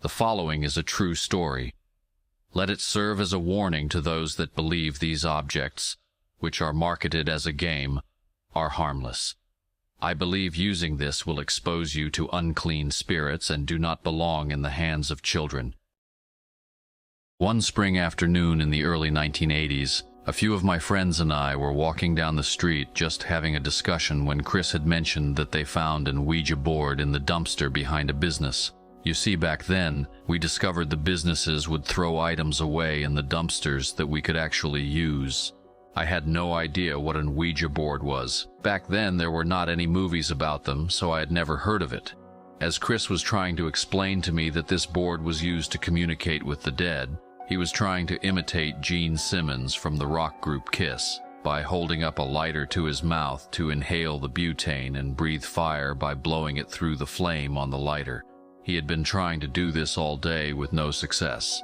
The following is a true story. Let it serve as a warning to those that believe these objects, which are marketed as a game, are harmless. I believe using this will expose you to unclean spirits and do not belong in the hands of children. One spring afternoon in the early 1980s, a few of my friends and I were walking down the street just having a discussion when Chris had mentioned that they found an Ouija board in the dumpster behind a business. You see, back then, we discovered the businesses would throw items away in the dumpsters that we could actually use. I had no idea what an Ouija board was. Back then, there were not any movies about them, so I had never heard of it. As Chris was trying to explain to me that this board was used to communicate with the dead, he was trying to imitate Gene Simmons from the rock group Kiss by holding up a lighter to his mouth to inhale the butane and breathe fire by blowing it through the flame on the lighter. He had been trying to do this all day with no success.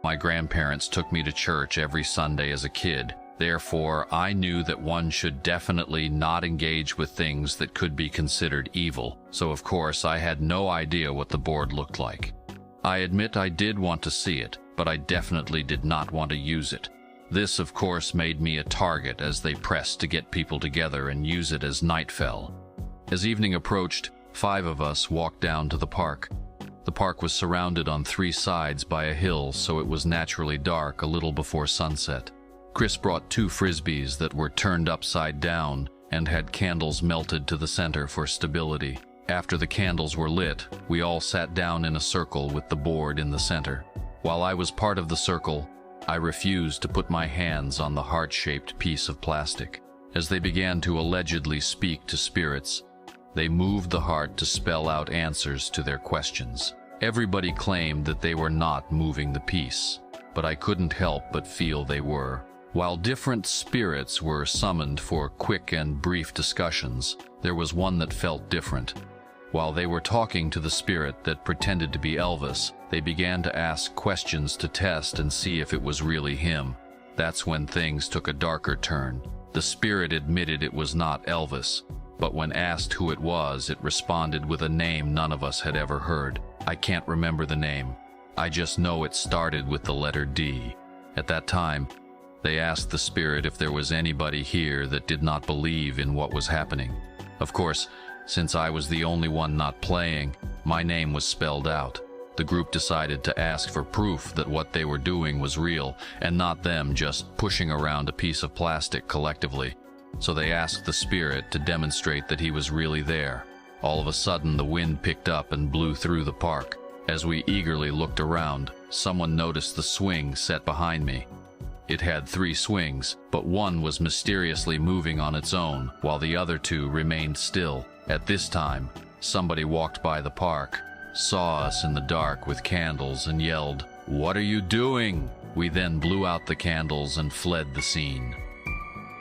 My grandparents took me to church every Sunday as a kid. Therefore, I knew that one should definitely not engage with things that could be considered evil. So of course, I had no idea what the board looked like. I admit I did want to see it, but I definitely did not want to use it. This, of course, made me a target as they pressed to get people together and use it as night fell. As evening approached, 5 of us walked down to the park. The park was surrounded on 3 sides by a hill, so it was naturally dark a little before sunset. Chris brought 2 frisbees that were turned upside down and had candles melted to the center for stability. After the candles were lit, we all sat down in a circle with the board in the center. While I was part of the circle, I refused to put my hands on the heart-shaped piece of plastic. As they began to allegedly speak to spirits, they moved the heart to spell out answers to their questions. Everybody claimed that they were not moving the piece, but I couldn't help but feel they were. While different spirits were summoned for quick and brief discussions, there was one that felt different. While they were talking to the spirit that pretended to be Elvis, they began to ask questions to test and see if it was really him. That's when things took a darker turn. The spirit admitted it was not Elvis, but when asked who it was, it responded with a name none of us had ever heard. I can't remember the name. I just know it started with the letter D. At that time, they asked the spirit if there was anybody here that did not believe in what was happening. Of course, since I was the only one not playing, my name was spelled out. The group decided to ask for proof that what they were doing was real, and not them just pushing around a piece of plastic collectively. So they asked the spirit to demonstrate that he was really there. All of a sudden, the wind picked up and blew through the park. As we eagerly looked around, someone noticed the swing set behind me. It had 3 swings, but one was mysteriously moving on its own, while the other 2 remained still. At this time, somebody walked by the park, saw us in the dark with candles, and yelled, "What are you doing?" We then blew out the candles and fled the scene.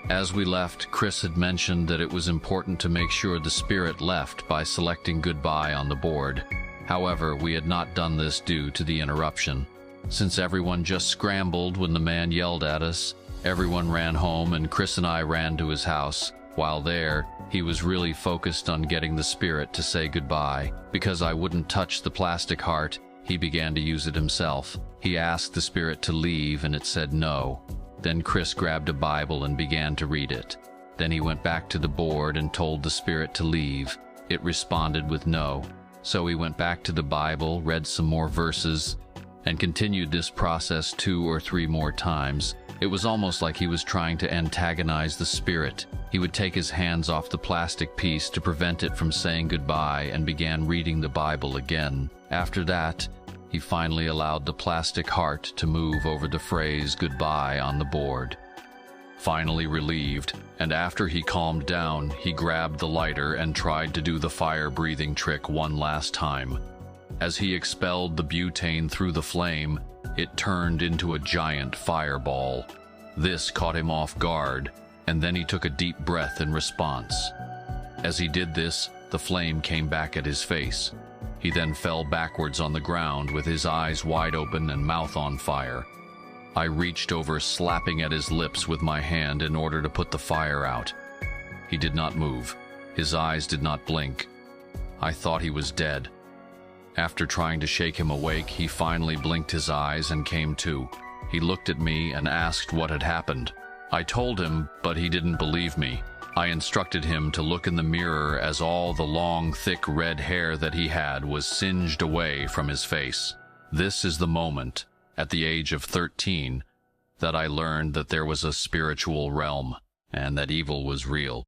As we left, Chris had mentioned that it was important to make sure the spirit left by selecting goodbye on the board. However, we had not done this due to the interruption. Since everyone just scrambled when the man yelled at us, everyone ran home and Chris and I ran to his house. While there, he was really focused on getting the spirit to say goodbye. Because I wouldn't touch the plastic heart, he began to use it himself. He asked the spirit to leave and it said no. Then Chris grabbed a Bible and began to read it. Then he went back to the board and told the spirit to leave. It responded with no. So he went back to the Bible, read some more verses, and continued this process 2 or 3 more times. It was almost like he was trying to antagonize the spirit. He would take his hands off the plastic piece to prevent it from saying goodbye and began reading the Bible again. After that, he finally allowed the plastic heart to move over the phrase goodbye on the board. Finally relieved, and after he calmed down, he grabbed the lighter and tried to do the fire-breathing trick one last time. As he expelled the butane through the flame, it turned into a giant fireball. This caught him off guard, and then he took a deep breath in response. As he did this, the flame came back at his face. He then fell backwards on the ground with his eyes wide open and mouth on fire. I reached over, slapping at his lips with my hand in order to put the fire out. He did not move. His eyes did not blink. I thought he was dead. After trying to shake him awake, he finally blinked his eyes and came to. He looked at me and asked what had happened. I told him, but he didn't believe me. I instructed him to look in the mirror as all the long, thick red hair that he had was singed away from his face. This is the moment, at the age of 13, that I learned that there was a spiritual realm and that evil was real.